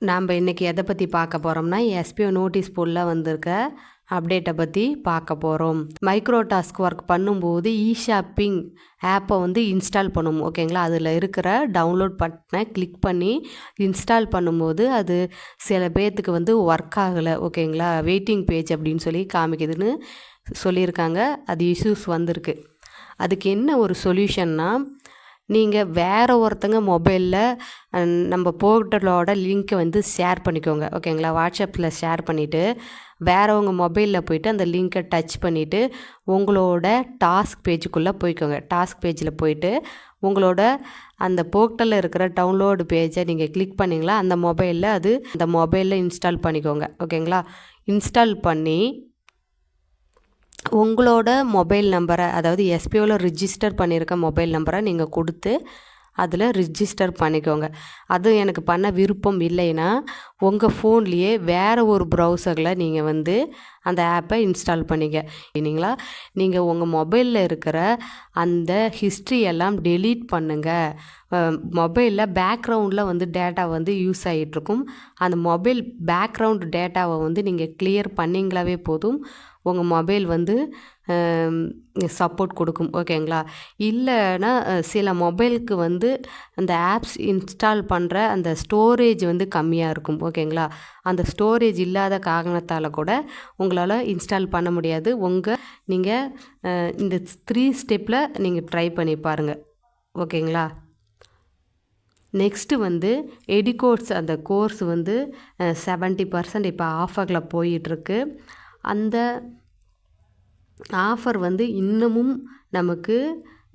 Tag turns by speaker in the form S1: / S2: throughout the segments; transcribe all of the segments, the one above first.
S1: நாம் இன்றைக்கி எதை பற்றி பார்க்க போகிறோம்னா எஸ்பிஓ நோட்டீஸ் போர்டில் வந்திருக்க அப்டேட்டை பற்றி பார்க்க போகிறோம். மைக்ரோ டாஸ்க் ஒர்க் பண்ணும்போது ஷாப்பிங் ஆப்பை இன்ஸ்டால் பண்ணும். ஓகேங்களா, அதில் இருக்கிற டவுன்லோட் பட்டனை கிளிக் பண்ணி இன்ஸ்டால் பண்ணும்போது அது சில பேர்த்துக்கு ஒர்க் ஆகலை. ஓகேங்களா, வெயிட்டிங் பேஜ் அப்படின்னு சொல்லி காமிக்குதுன்னு சொல்லியிருக்காங்க. அது இஷ்யூஸ் வந்திருக்கு. அதுக்கு என்ன ஒரு சொல்யூஷன்னா, நீங்கள் வேறு ஒருத்தங்க மொபைலில் நம்ம போர்ட்டலோட லிங்க்கை ஷேர் பண்ணிக்கோங்க. ஓகேங்களா, வாட்ஸ்அப்பில் ஷேர் பண்ணிவிட்டு வேறவங்க மொபைலில் போய்ட்டு அந்த லிங்க்கை டச் பண்ணிவிட்டு உங்களோட டாஸ்க் பேஜுக்குள்ளே போய்க்கோங்க. டாஸ்க் பேஜில் போய்ட்டு உங்களோட அந்த போர்ட்டலில் இருக்கிற டவுன்லோடு பேஜை நீங்கள் கிளிக் பண்ணிங்களா அந்த மொபைலில் இன்ஸ்டால் பண்ணிக்கோங்க. ஓகேங்களா, இன்ஸ்டால் பண்ணி உங்களோட மொபைல் நம்பரை, அதாவது எஸ்பிஓவில் ரிஜிஸ்டர் பண்ணியிருக்க மொபைல் நம்பரை நீங்கள் கொடுத்து அதில் ரிஜிஸ்டர் பண்ணிக்கோங்க. அது எனக்கு பண்ண விருப்பம் இல்லைன்னா உங்கள் ஃபோன்லேயே வேறு ஒரு ப்ரௌசரில் நீங்கள் அந்த ஆப்பை இன்ஸ்டால் பண்ணிக்க. இல்லைங்களா, நீங்கள் உங்கள் மொபைலில் இருக்கிற அந்த ஹிஸ்ட்ரி எல்லாம் டெலீட் பண்ணுங்கள். மொபைலில் பேக்ரவுண்டில் டேட்டா யூஸ் ஆகிட்ருக்கும். அந்த மொபைல் பேக்ரவுண்ட் டேட்டாவை நீங்கள் கிளியர் பண்ணிங்களாவே போதும். உங்கள் மொபைல் சப்போர்ட் கொடுக்கும். ஓகேங்களா, இல்லைன்னா சில மொபைலுக்கு அந்த ஆப்ஸ் இன்ஸ்டால் பண்ணுற அந்த ஸ்டோரேஜ் கம்மியாக இருக்கும். ஓகேங்களா, அந்த ஸ்டோரேஜ் இல்லாத காரணத்தால் கூட உங்களால் இன்ஸ்டால் பண்ண முடியாது. நீங்கள் இந்த 3 ஸ்டெப்பில் நீங்கள் ட்ரை பண்ணி பாருங்கள். ஓகேங்களா, நெக்ஸ்ட்டு எடிகோர்ஸ் அந்த கோர்ஸ் 70% இப்போ ஆஃபரில் போயிட்டுருக்கு. அந்த ஆஃபர் இன்னமும் நமக்கு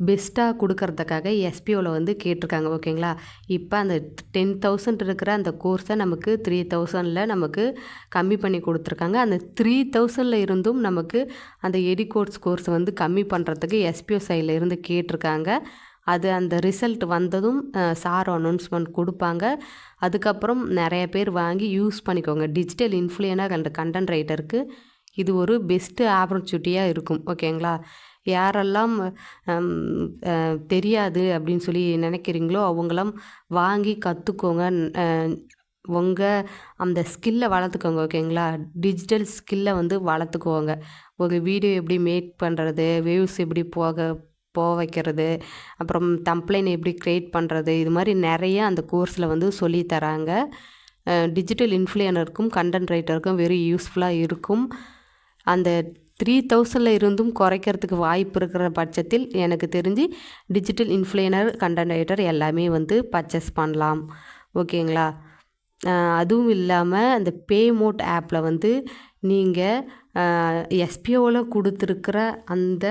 S1: பெஸ்ட்டாக கொடுக்கறதுக்காக எஸ்பிஓவில் கேட்டிருக்காங்க. ஓகேங்களா, இப்போ அந்த 10,000 இருக்கிற அந்த கோர்ஸை நமக்கு 3,000 நமக்கு கம்மி பண்ணி கொடுத்துருக்காங்க. அந்த 3,000 இருந்தும் நமக்கு அந்த எடிகோர்ஸ் கோர்ஸ் கம்மி பண்ணுறதுக்கு எஸ்பிஓ சைடில் இருந்து கேட்டிருக்காங்க. அந்த ரிசல்ட் வந்ததும் சார் அனௌன்ஸ்மெண்ட் கொடுப்பாங்க. அதுக்கப்புறம் நிறைய பேர் வாங்கி யூஸ் பண்ணிக்கோங்க. டிஜிட்டல் இன்ஃப்ளூயனர் அண்ட் கண்டென்ட் ரைட்டருக்கு இது ஒரு பெஸ்ட்டு ஆப்பர்ச்சுனிட்டியாக இருக்கும். ஓகேங்களா, யாரெல்லாம் தெரியாது அப்படின்னு சொல்லி நினைக்கிறீங்களோ அவங்களாம் வாங்கி கற்றுக்கோங்க. உங்கள் அந்த ஸ்கில்லை வளர்த்துக்கோங்க. ஓகேங்களா, டிஜிட்டல் ஸ்கில்லை வளர்த்துக்கோங்க. ஒரு வீடியோ எப்படி மேக் பண்ணுறது, வியூஸ் எப்படி போக வைக்கிறது, அப்புறம் தம்ப்லைன் எப்படி க்ரியேட் பண்ணுறது, இது மாதிரி நிறைய அந்த கோர்ஸில் சொல்லித்தராங்க. டிஜிட்டல் இன்ஃப்ளூயனருக்கும் கண்டென்ட் ரைட்டருக்கும் வெரி யூஸ்ஃபுல்லாக இருக்கும். அந்த 3,000 இருந்தும் குறைக்கிறதுக்கு வாய்ப்பு இருக்கிற பட்சத்தில் எனக்கு தெரிஞ்சு டிஜிட்டல் இன்ஃப்ளூயனர் கண்டென்ட் ரைட்டர் எல்லாமே பர்ச்சேஸ் பண்ணலாம். ஓகேங்களா, அதுவும் இல்லாமல் அந்த பேமோட் ஆப்பில் நீங்கள் எஸ்பிஓவில் கொடுத்துருக்கிற அந்த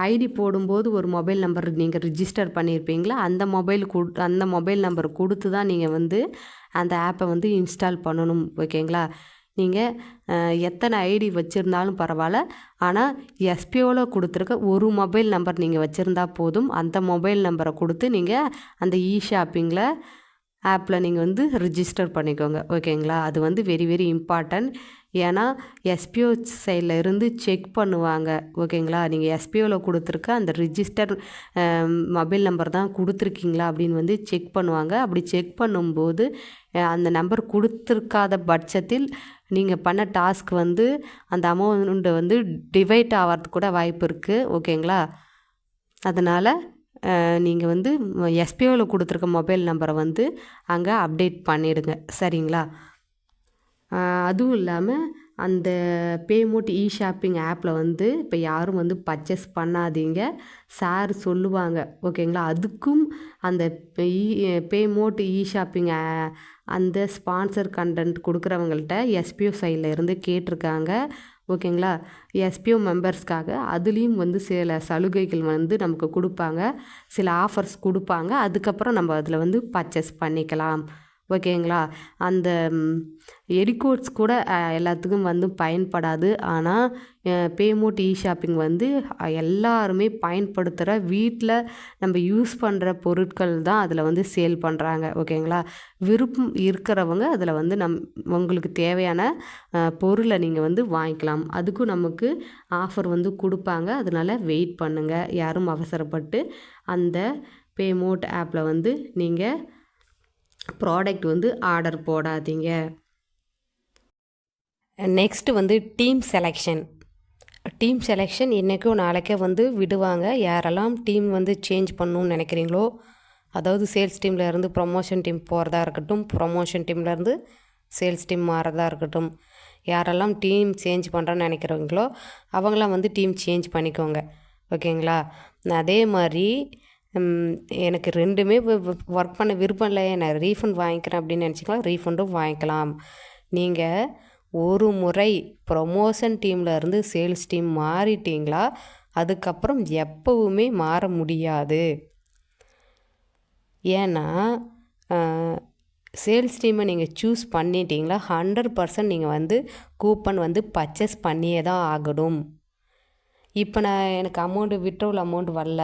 S1: ஐடி போடும்போது ஒரு மொபைல் நம்பர் நீங்கள் ரிஜிஸ்டர் பண்ணியிருப்பீங்களா, அந்த மொபைல் நம்பர் கொடுத்து தான் நீங்கள் அந்த ஆப்பை இன்ஸ்டால் பண்ணணும். ஓகேங்களா, நீங்கள் எத்தனை ஐடி வச்சுருந்தாலும் பரவாயில்ல, ஆனால் எஸ்பிஓவில் கொடுத்துருக்க ஒரு மொபைல் நம்பர் நீங்கள் வச்சுருந்தா போதும். அந்த மொபைல் நம்பரை கொடுத்து நீங்கள் அந்த ஷாப்பிங்கில் ஆப்பில் நீங்கள் ரிஜிஸ்டர் பண்ணிக்கோங்க. ஓகேங்களா, அது வெரி வெரி இம்பார்ட்டன்ட். ஏன்னா எஸ்பிஓ சைடில் இருந்து செக் பண்ணுவாங்க. ஓகேங்களா, நீங்கள் எஸ்பிஓவில் கொடுத்துருக்க அந்த ரிஜிஸ்டர் மொபைல் நம்பர் தான் கொடுத்துருக்கீங்களா அப்படின்னு செக் பண்ணுவாங்க. அப்படி செக் பண்ணும்போது அந்த நம்பர் கொடுத்துருக்காத பட்சத்தில் நீங்கள் பண்ண டாஸ்க் அந்த அமௌண்ட்டு டிவைட் ஆகிறதுக்கு கூட வாய்ப்பு இருக்குது. ஓகேங்களா, அதனால் நீங்கள் எஸ்பிஓவில் கொடுத்துருக்க மொபைல் நம்பரை அங்கே அப்டேட் பண்ணிவிடுங்க. சரிங்களா, அதுவும் இல்லாமல் அந்த பேமோட் ஷாப்பிங் ஆப்பில் இப்போ யாரும் பர்ச்சேஸ் பண்ணாதீங்க, சார் சொல்லுவாங்க. ஓகேங்களா, அதுக்கும் அந்த பேமோட் ஷாப்பிங் அந்த ஸ்பான்சர் கண்டென்ட் கொடுக்குறவங்கள்ட்ட எஸ்பிஓ சைடில் இருந்து கேட்டிருக்காங்க. ஓகேங்களா, எஸ்பிஓ மெம்பர்ஸ்க்காக அதுலேயும் சில சலுகைகள் நமக்கு கொடுப்பாங்க, சில ஆஃபர்ஸ் கொடுப்பாங்க. அதுக்கப்புறம் நம்ம அதில் பர்ச்சேஸ் பண்ணிக்கலாம். ஓகேங்களா, அந்த எடிகோட்ஸ் கூட எல்லாத்துக்கும் பயன்படாது. ஆனால் பேமோட் ஷாப்பிங் எல்லாருமே பயன்படுத்துகிற வீட்டில் நம்ம யூஸ் பண்ணுற பொருட்கள் தான் அதில் சேல் பண்ணுறாங்க. ஓகேங்களா, விருப்பம் இருக்கிறவங்க அதில் உங்களுக்கு தேவையான பொருளை நீங்கள் வாங்கிக்கலாம். அதுக்கும் நமக்கு ஆஃபர் கொடுப்பாங்க. அதனால் வெயிட் பண்ணுங்கள், யாரும் அவசரப்பட்டு அந்த பேமோட் ஆப்பில் நீங்கள் ப்ராடக்ட் வந்து ஆர்டர் போடாதீங்க. நெக்ஸ்ட்டு வந்து டீம் செலெக்ஷன். டீம் செலெக்ஷன் இன்றைக்கோ நாளைக்கோ வந்து விடுவாங்க. யாரெல்லாம் டீம் வந்து சேஞ்ச் பண்ணணுன்னு நினைக்கிறீங்களோ, அதாவது சேல்ஸ் டீமில் இருந்து ப்ரொமோஷன் டீம் போகிறதா இருக்கட்டும், ப்ரொமோஷன் டீம்லேருந்து சேல்ஸ் டீம் மாறதா இருக்கட்டும், யாரெல்லாம் டீம் சேஞ்ச் பண்ணுறேன்னு நினைக்கிறவங்களோ அவங்களாம் வந்து டீம் சேஞ்ச் பண்ணிக்கோங்க. ஓகேங்களா? அதே மாதிரி எனக்கு ரெண்டுமே ஒர்க் பண்ண விருப்பம் இல்லை, நான் ரீஃபண்ட் வாங்கிக்கிறேன் அப்படின்னு நினச்சிக்கலாம், ரீஃபண்டும் வாங்கிக்கலாம். நீங்கள் ஒரு முறை ப்ரொமோஷன் டீமில் இருந்து சேல்ஸ் டீம் மாறிட்டீங்களா, அதுக்கப்புறம் எப்போவுமே மாற முடியாது. ஏன்னா சேல்ஸ் டீமை நீங்கள் சூஸ் பண்ணிட்டீங்களா 100% நீங்கள் வந்து கூப்பன் வந்து பர்ச்சேஸ் பண்ணியே தான் ஆகணும். இப்போ எனக்கு விட்ரோவல் அமௌண்ட் வரல,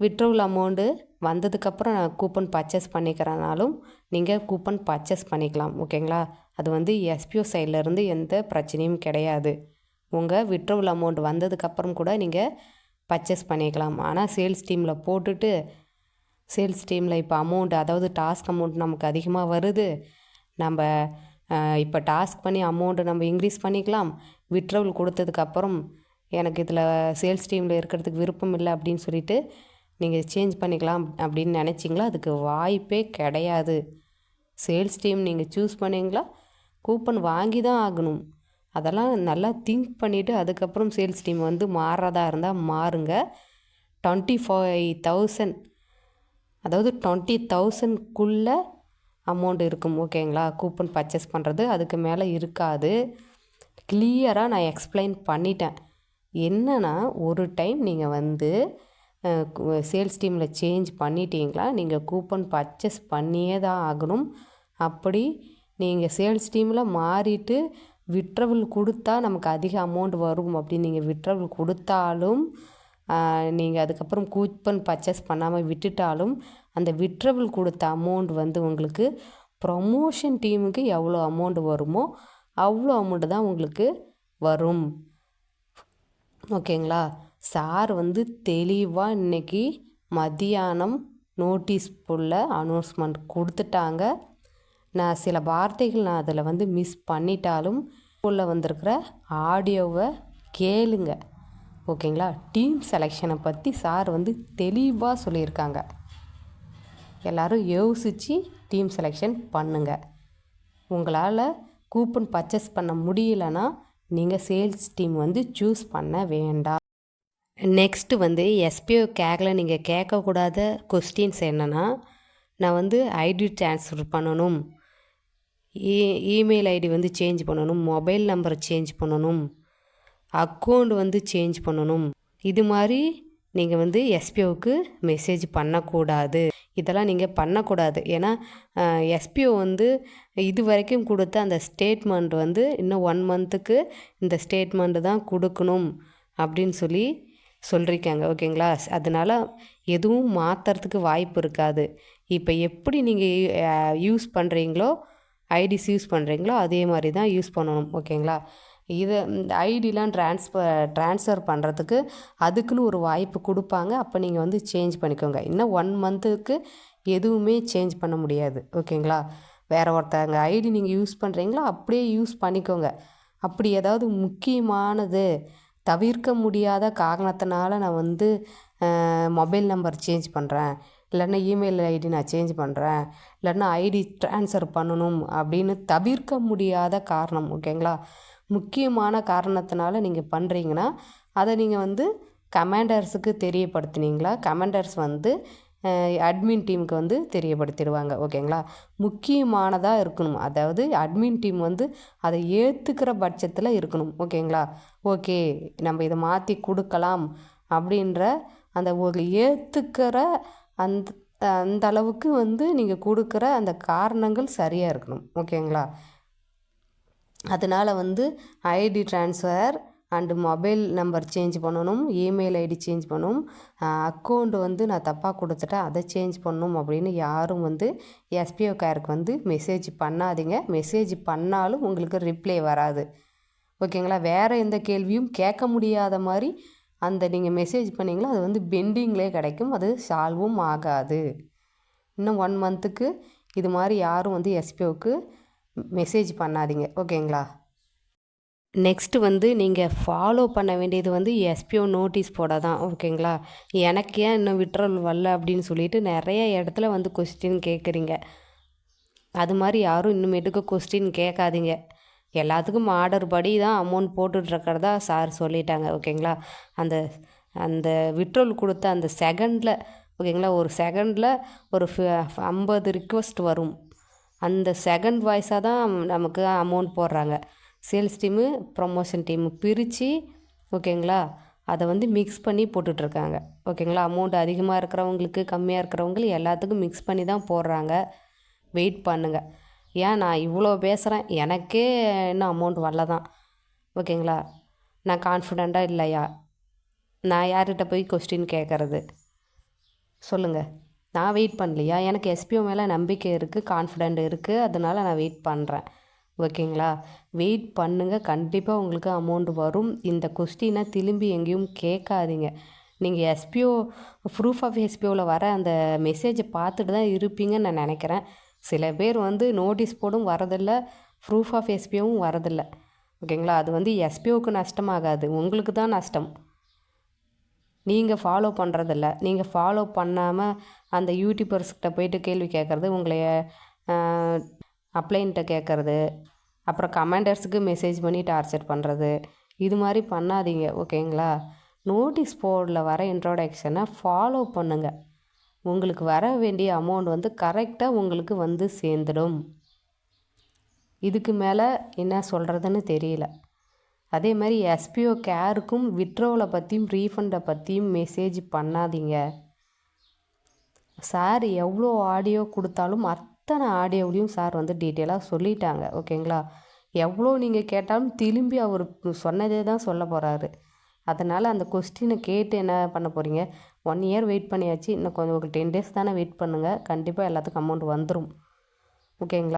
S1: விட்ரோவல் அமௌண்ட்டு வந்ததுக்கப்புறம் நான் கூப்பன் பர்ச்சேஸ் பண்ணிக்கிறனாலும் நீங்கள் கூப்பன் பர்ச்சேஸ் பண்ணிக்கலாம். ஓகேங்களா? அது வந்து எஸ்பிஓ சைட்லேருந்து எந்த பிரச்சனையும் கிடையாது. உங்கள் விட்ரோவல் அமௌண்ட் வந்ததுக்கப்புறம் கூட நீங்கள் பர்ச்சேஸ் பண்ணிக்கலாம். ஆனால் சேல்ஸ் டீமில் போட்டுட்டு சேல்ஸ் டீமில் இப்போ அதாவது டாஸ்க் அமௌண்ட் நமக்கு அதிகமாக வருது, நம்ம இப்போ டாஸ்க் பண்ணி அமௌண்ட்டு நம்ம இன்க்ரீஸ் பண்ணிக்கலாம். விட்ரோவல் கொடுத்ததுக்கப்புறம் எனக்கு இதில் சேல்ஸ் டீமில் இருக்கிறதுக்கு விருப்பம் இல்லை அப்படின்னு சொல்லிவிட்டு நீங்கள் சேஞ்ச் பண்ணிக்கலாம் அப்படின்னு நினச்சிங்களா, அதுக்கு வாய்ப்பே கிடையாது. சேல்ஸ் டீம் நீங்கள் சூஸ் பண்ணிங்களா, கூப்பன் வாங்கி தான் ஆகணும். அதெல்லாம் நல்லா திங்க் பண்ணிவிட்டு அதுக்கப்புறம் சேல்ஸ் டீம் வந்து மாறுறதா இருந்தால் மாறுங்க. 25,000 அதாவது 20,000க்குள்ளே அமௌண்ட் இருக்கும். ஓகேங்களா? கூப்பன் பர்ச்சேஸ் பண்ணுறது அதுக்கு மேலே இருக்காது. கிளியராக நான் எக்ஸ்பிளைன் பண்ணிட்டேன். என்னென்னா, ஒரு டைம் நீங்கள் வந்து சேல்ஸ் டீமில் சேஞ்ச் பண்ணிட்டீங்களா, நீங்கள் கூப்பன் பர்ச்சேஸ் பண்ணியே தான் ஆகணும். அப்படி நீங்கள் சேல்ஸ் டீமில் மாறிட்டு விட்ரவல் கொடுத்தா நமக்கு அதிக அமௌண்ட் வரும் அப்படின்னு நீங்கள் விட்ரவல் கொடுத்தாலும், நீங்கள் அதுக்கப்புறம் கூப்பன் பர்ச்சேஸ் பண்ணாமல் விட்டுட்டாலும், அந்த விட்ரவல் கொடுத்த அமௌண்ட் வந்து உங்களுக்கு ப்ரொமோஷன் டீமுக்கு எவ்வளோ அமௌண்ட் வருமோ அவ்வளோ அமௌண்ட்டு தான் உங்களுக்கு வரும். ஓகேங்களா? சார் வந்து தெளிவாக இன்றைக்கி மதியானம் நோட்டீஸ் போர்டில் அனௌன்ஸ்மெண்ட் கொடுத்துட்டாங்க. நான் சில வார்த்தைகள் அதில் வந்து மிஸ் பண்ணிட்டாலும் உள்ள வந்திருக்கிற ஆடியோவை கேளுங்க. ஓகேங்களா? டீம் செலெக்ஷனை பற்றி சார் வந்து தெளிவாக சொல்லியிருக்காங்க. எல்லோரும் யோசித்து டீம் செலெக்ஷன் பண்ணுங்கள். உங்களால் கூப்பன் பர்ச்சேஸ் பண்ண முடியலன்னா நீங்கள் சேல்ஸ் டீம் வந்து சூஸ் பண்ண வேண்டாம். நெக்ஸ்ட்டு வந்து எஸ்பிஓ கேக்கல நீங்கள் கேட்கக்கூடாத கொஸ்டின்ஸ் என்னென்னா, நான் வந்து ஐடி ட்ரான்ஸ்ஃபர் பண்ணணும், இமெயில் ஐடி வந்து சேஞ்ச் பண்ணணும், மொபைல் நம்பரை சேஞ்ச் பண்ணணும், அக்கௌண்ட் வந்து சேஞ்ச் பண்ணணும், இது மாதிரி நீங்கள் வந்து எஸ்பிஓவுக்கு மெசேஜ் பண்ணக்கூடாது. இதெல்லாம் நீங்கள் பண்ணக்கூடாது. ஏன்னா எஸ்பிஓ வந்து இது வரைக்கும் கொடுத்த அந்த ஸ்டேட்மெண்ட் வந்து இன்னும் 1 மந்த்துக்கு இந்த ஸ்டேட்மெண்ட்டு தான் கொடுக்கணும் அப்படின்னு சொல்லியிருக்காங்க. ஓகேங்களா? அதனால் எதுவும் மாற்றுறதுக்கு வாய்ப்பு இருக்காது. இப்போ எப்படி நீங்கள் யூஸ் பண்ணுறீங்களோ, ஐடிஸ் யூஸ் பண்ணுறீங்களோ அதே மாதிரி தான் யூஸ் பண்ணணும். ஓகேங்களா? இதை இந்த ஐடிலாம் ட்ரான்ஸ்ஃபர் பண்ணுறதுக்கு அதுக்குன்னு ஒரு வாய்ப்பு கொடுப்பாங்க. அப்போ நீங்கள் வந்து சேஞ்ச் பண்ணிக்கோங்க. இன்னும் 1 மந்த்துக்கு எதுவுமே சேஞ்ச் பண்ண முடியாது. ஓகேங்களா? வேறு ஒருத்தங்க ஐடி நீங்கள் யூஸ் பண்ணுறீங்களோ அப்படியே யூஸ் பண்ணிக்கோங்க. அப்படி ஏதாவது முக்கியமானது தவிர்க்க முடியாத காரணத்தினால நான் வந்து மொபைல் நம்பர் சேஞ்ச் பண்ணுறேன், இல்லைன்னா இமெயில் ஐடி நான் சேஞ்ச் பண்ணுறேன், இல்லைன்னா ஐடி ட்ரான்ஸ்ஃபர் பண்ணணும் அப்படின்னு தவிர்க்க முடியாத காரணம். ஓகேங்களா? முக்கியமான காரணத்தினால நீங்கள் பண்ணுறீங்கன்னா அதை நீங்கள் வந்து கமாண்டர்ஸுக்கு தெரியப்படுத்தினீங்களா, கமாண்டர்ஸ் வந்து அட்மின் டீமுக்கு வந்து தெரியப்படுத்திடுவாங்க. ஓகேங்களா? முக்கியமானதாக இருக்கணும். அதாவது அட்மின் டீம் வந்து அதை ஏற்றுக்கிற பட்சத்தில் இருக்கணும். ஓகேங்களா? ஓகே, நம்ம இதை மாற்றி கொடுக்கலாம் அப்படின்ற அந்த ஒரு ஏற்றுக்கிற அந்த அந்த அளவுக்கு வந்து நீங்கள் கொடுக்குற அந்த காரணங்கள் சரியாக இருக்கணும். ஓகேங்களா? அதனால் வந்து ID transfer and mobile number change பண்ணணும், இமெயில் ஐடி சேஞ்ச் பண்ணணும், அக்கௌண்ட் வந்து நான் தப்பாக கொடுத்துட்டேன் அதை சேஞ்ச் பண்ணணும் அப்படின்னு யாரும் வந்து எஸ்பிஓ கேருக்கு வந்து மெசேஜ் பண்ணாதீங்க. மெசேஜ் பண்ணாலும் உங்களுக்கு ரிப்ளை வராது. ஓகேங்களா? வேறு எந்த கேள்வியும் கேட்க முடியாத மாதிரி அந்த நீங்கள் மெசேஜ் பண்ணிங்களோ அது வந்து பெண்டிங்லேயே கிடைக்கும், அது சால்வும் ஆகாது. இன்னும் 1 மந்த்துக்கு இது மாதிரி யாரும் வந்து எஸ்பிஓவுக்கு மெசேஜ் பண்ணாதீங்க. ஓகேங்களா? நெக்ஸ்ட்டு வந்து நீங்கள் ஃபாலோ பண்ண வேண்டியது வந்து எஸ்பிஓ நோட்டீஸ் போட தான். ஓகேங்களா? எனக்கு ஏன் இன்னும் விட்ரோல் வரல அப்படின்னு சொல்லிட்டு நிறைய இடத்துல வந்து கொஸ்டின் கேட்குறீங்க. அது மாதிரி யாரும் இனிமேட்டுக்கு கொஸ்டின் கேட்காதீங்க. எல்லாத்துக்கும் ஆர்டர் படி தான் அமௌண்ட் போட்டுட்ருக்கிறதா சார் சொல்லிட்டாங்க. ஓகேங்களா? அந்த அந்த விட்ரோல் கொடுத்த அந்த செகண்டில், ஓகேங்களா, ஒரு செகண்டில் ஒரு 50 ரிக்வெஸ்ட் வரும். அந்த செகண்ட் வாய்ஸாக தான் நமக்கு அமௌண்ட் போடுறாங்க. சேல்ஸ் டீமு ப்ரொமோஷன் டீமு பிரித்து, ஓகேங்களா, அதை வந்து மிக்ஸ் பண்ணி போட்டுட்ருக்காங்க. ஓகேங்களா? அமௌண்ட் அதிகமாக இருக்கிறவங்களுக்கு கம்மியாக இருக்கிறவங்களுக்கு எல்லாத்துக்கும் மிக்ஸ் பண்ணி தான் போடுறாங்க. வெயிட் பண்ணுங்கள். ஏன் நான் இவ்வளோ பேசுகிறேன், எனக்கே இன்னும் அமௌண்ட் வரல தான். ஓகேங்களா? நான் கான்ஃபிடெண்ட்டாக இல்லையா? நான் யார்கிட்ட போய் கொஸ்டின் கேட்குறது சொல்லுங்கள்? நான் வெயிட் பண்ணலையா? எனக்கு எஸ்பிஓ மேலே நம்பிக்கை இருக்குது, கான்ஃபிடெண்ட் இருக்குது, அதனால் நான் வெயிட் பண்ணுறேன். ஓகேங்களா? வெயிட் பண்ணுங்கள், கண்டிப்பாக உங்களுக்கு அமௌண்ட் வரும். இந்த கொஸ்டினை திரும்பி எங்கேயும் கேட்காதீங்க. நீங்கள் எஸ்பிஓ ப்ரூஃப் ஆஃப் எஸ்பிஓவில் வர அந்த மெசேஜை பார்த்துட்டு தான் இருப்பீங்கன்னு நான் நினைக்கிறேன். சில பேர் வந்து நோட்டீஸ் போடும் வரதில்ல, ப்ரூஃப் ஆஃப் எஸ்பிஓவும் வரதில்ல. ஓகேங்களா? அது வந்து எஸ்பிஓவுக்கு நஷ்டமாகாது, உங்களுக்கு தான் நஷ்டம். நீங்கள் ஃபாலோ பண்ணுறதில்ல. நீங்கள் ஃபாலோ பண்ணாமல் அந்த யூடியூபர்ஸ்கிட்ட போய்ட்டு கேள்வி கேட்குறது, உங்களைய அப்ளைன்ட்ட கேட்குறது, அப்புறம் கமெண்டர்ஸுக்கு மெசேஜ் பண்ணி டார்ச்சர் பண்ணுறது, இது மாதிரி பண்ணாதீங்க. ஓகேங்களா? நோட்டீஸ் போர்டில் வர இன்ட்ரோடக்ஷனை ஃபாலோ பண்ணுங்கள். உங்களுக்கு வர வேண்டிய அமௌண்ட் வந்து கரெக்டாக உங்களுக்கு வந்து சேர்ந்துடும். இதுக்கு மேலே என்ன சொல்கிறதுன்னு தெரியல. அதே மாதிரி எஸ்பிஓ கேருக்கும் விட்ரோலை பற்றியும் ரீஃபண்டை பற்றியும் மெசேஜ் பண்ணாதீங்க. சார் எவ்வளோ ஆடியோ கொடுத்தாலும் அத்தனை ஆடியோவிலையும் சார் வந்து டீட்டெயிலாக சொல்லிட்டாங்க. ஓகேங்களா? எவ்வளோ நீங்கள் கேட்டாலும் திரும்பி அவர் சொன்னதே தான் சொல்ல போகிறாரு. அதனால் அந்த கொஸ்டினை கேட்டு என்ன பண்ண போகிறீங்க? 1 இயர் வெயிட் பண்ணியாச்சு, இன்னும் கொஞ்சம் ஒரு 10 டேஸ் தானே வெயிட் பண்ணுங்கள். கண்டிப்பாக எல்லாத்துக்கும் அமௌண்ட் வந்துடும். ஓகேங்களா?